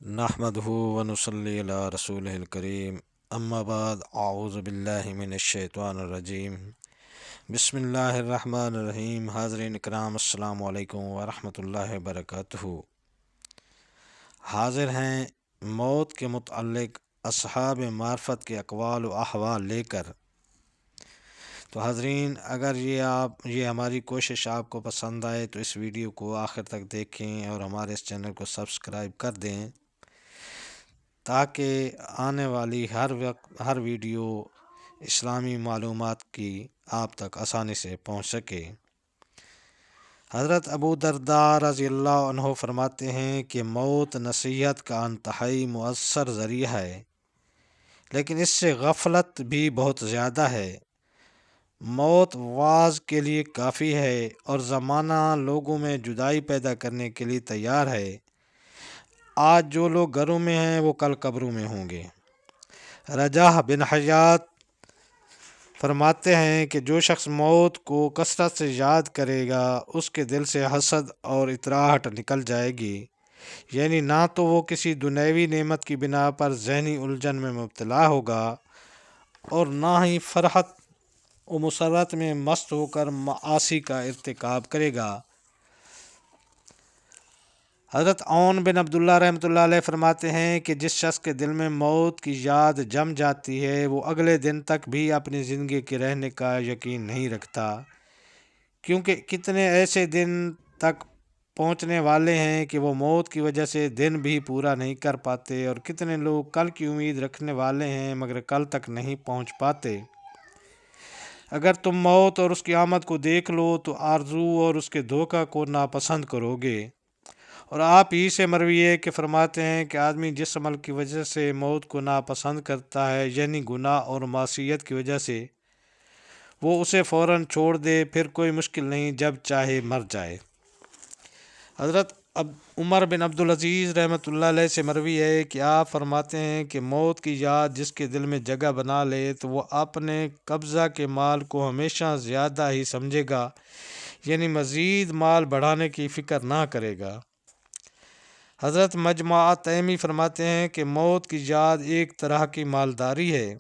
نحمدہ ونصلی علی رسولہ الکریم اما بعد اعوذ باللہ من الشیطان الرجیم بسم اللہ الرحمن الرحیم۔ حاضرین اکرام، السلام علیکم ورحمۃ اللہ وبرکاتہ۔ حاضر ہیں موت کے متعلق اصحاب معرفت کے اقوال و احوال لے کر۔ تو حاضرین، اگر یہ ہماری کوشش آپ کو پسند آئے تو اس ویڈیو کو آخر تک دیکھیں اور ہمارے اس چینل کو سبسکرائب کر دیں تاکہ آنے والی ہر ویڈیو اسلامی معلومات کی آپ تک آسانی سے پہنچ سکے۔ حضرت ابو درداء رضی اللہ عنہ فرماتے ہیں کہ موت نصیحت کا انتہائی مؤثر ذریعہ ہے، لیکن اس سے غفلت بھی بہت زیادہ ہے۔ موت واعظ کے لیے کافی ہے اور زمانہ لوگوں میں جدائی پیدا کرنے کے لیے تیار ہے۔ آج جو لوگ گھروں میں ہیں وہ کل قبروں میں ہوں گے۔ رجاح بن حیات فرماتے ہیں کہ جو شخص موت کو کثرت سے یاد کرے گا اس کے دل سے حسد اور اطراحٹ نکل جائے گی، یعنی نہ تو وہ کسی دنیوی نعمت کی بنا پر ذہنی الجھن میں مبتلا ہوگا اور نہ ہی فرحت و مسرت میں مست ہو کر معاصی کا ارتکاب کرے گا۔ حضرت عون بن عبداللہ رحمۃ اللہ علیہ فرماتے ہیں کہ جس شخص کے دل میں موت کی یاد جم جاتی ہے وہ اگلے دن تک بھی اپنی زندگی کے رہنے کا یقین نہیں رکھتا، کیونکہ کتنے ایسے دن تک پہنچنے والے ہیں کہ وہ موت کی وجہ سے دن بھی پورا نہیں کر پاتے، اور کتنے لوگ کل کی امید رکھنے والے ہیں مگر کل تک نہیں پہنچ پاتے۔ اگر تم موت اور اس کی آمد کو دیکھ لو تو آرزو اور اس کے دھوکہ کو ناپسند کرو گے۔ اور آپ ہی سے مروی ہے کہ فرماتے ہیں کہ آدمی جس عمل کی وجہ سے موت کو ناپسند کرتا ہے، یعنی گناہ اور معصیت کی وجہ سے، وہ اسے فوراً چھوڑ دے، پھر کوئی مشکل نہیں، جب چاہے مر جائے۔ حضرت عمر بن عبدالعزیز رحمۃ اللہ علیہ سے مروی ہے کہ آپ فرماتے ہیں کہ موت کی یاد جس کے دل میں جگہ بنا لے تو وہ اپنے قبضہ کے مال کو ہمیشہ زیادہ ہی سمجھے گا، یعنی مزید مال بڑھانے کی فکر نہ کرے گا۔ حضرت مجمع تیمی فرماتے ہیں کہ موت کی یاد ایک طرح کی مالداری ہے۔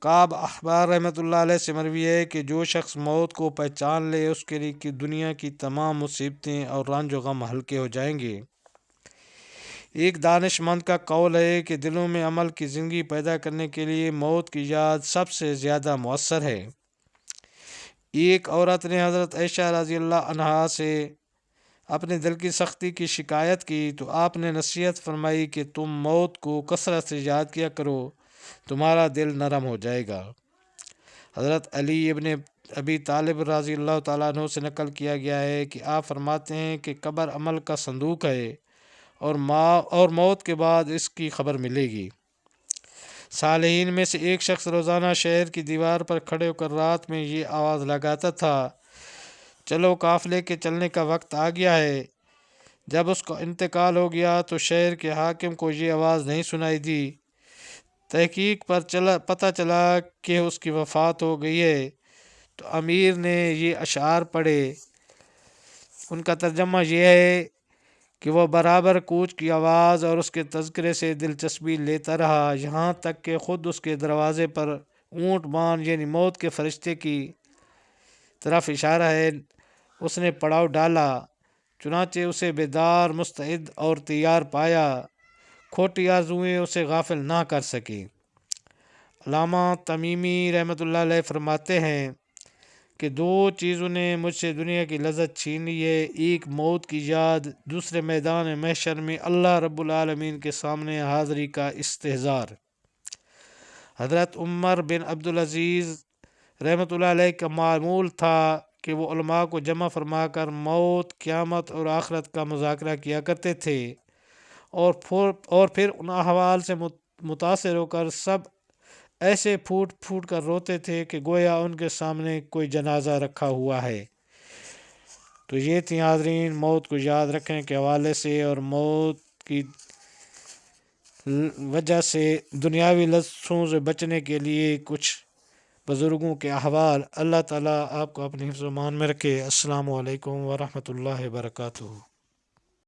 کعب احبار رحمۃ اللہ علیہ سے مروی ہے کہ جو شخص موت کو پہچان لے اس کے لیے کہ دنیا کی تمام مصیبتیں اور رنج و غم ہلکے ہو جائیں گے۔ ایک دانش مند کا قول ہے کہ دلوں میں عمل کی زندگی پیدا کرنے کے لیے موت کی یاد سب سے زیادہ مؤثر ہے۔ ایک عورت نے حضرت عائشہ رضی اللہ عنہا سے اپنے دل کی سختی کی شکایت کی تو آپ نے نصیحت فرمائی کہ تم موت کو کثرت سے یاد کیا کرو، تمہارا دل نرم ہو جائے گا۔ حضرت علی ابن ابی طالب رضی اللہ تعالیٰ عنہ سے نقل کیا گیا ہے کہ آپ فرماتے ہیں کہ قبر عمل کا صندوق ہے اور موت کے بعد اس کی خبر ملے گی۔ صالحین میں سے ایک شخص روزانہ شہر کی دیوار پر کھڑے ہو کر رات میں یہ آواز لگاتا تھا، چلو قافلے کے چلنے کا وقت آ گیا ہے۔ جب اس کا انتقال ہو گیا تو شہر کے حاکم کو یہ آواز نہیں سنائی دی۔ تحقیق پر پتہ چلا کہ اس کی وفات ہو گئی ہے، تو امیر نے یہ اشعار پڑھے۔ ان کا ترجمہ یہ ہے کہ وہ برابر کوچ کی آواز اور اس کے تذکرے سے دلچسپی لیتا رہا، یہاں تک کہ خود اس کے دروازے پر اونٹ بان یعنی موت کے فرشتے کی طرف اشارہ ہے، اس نے پڑاؤ ڈالا، چنانچہ اسے بیدار، مستعد اور تیار پایا، کھوٹی آرزوئیں اسے غافل نہ کر سکیں۔ علامہ تمیمی رحمۃ اللہ علیہ فرماتے ہیں کہ دو چیزوں نے مجھ سے دنیا کی لذت چھین لی ہے، ایک موت کی یاد، دوسرے میدان محشر میں اللہ رب العالمین کے سامنے حاضری کا استحضار۔ حضرت عمر بن عبدالعزیز رحمۃ اللہ علیہ کا معمول تھا کہ وہ علماء کو جمع فرما کر موت، قیامت اور آخرت کا مذاکرہ کیا کرتے تھے، اور پھر ان احوال سے متاثر ہو کر سب ایسے پھوٹ پھوٹ کر روتے تھے کہ گویا ان کے سامنے کوئی جنازہ رکھا ہوا ہے۔ تو یہ تھی حاضرین موت کو یاد رکھنے کے حوالے سے اور موت کی وجہ سے دنیاوی لذتوں سے بچنے کے لیے کچھ بزرگوں کے احوال۔ اللہ تعالیٰ آپ کو اپنے حفظ و امان میں رکھے۔ السلام علیکم ورحمۃ اللہ وبرکاتہ۔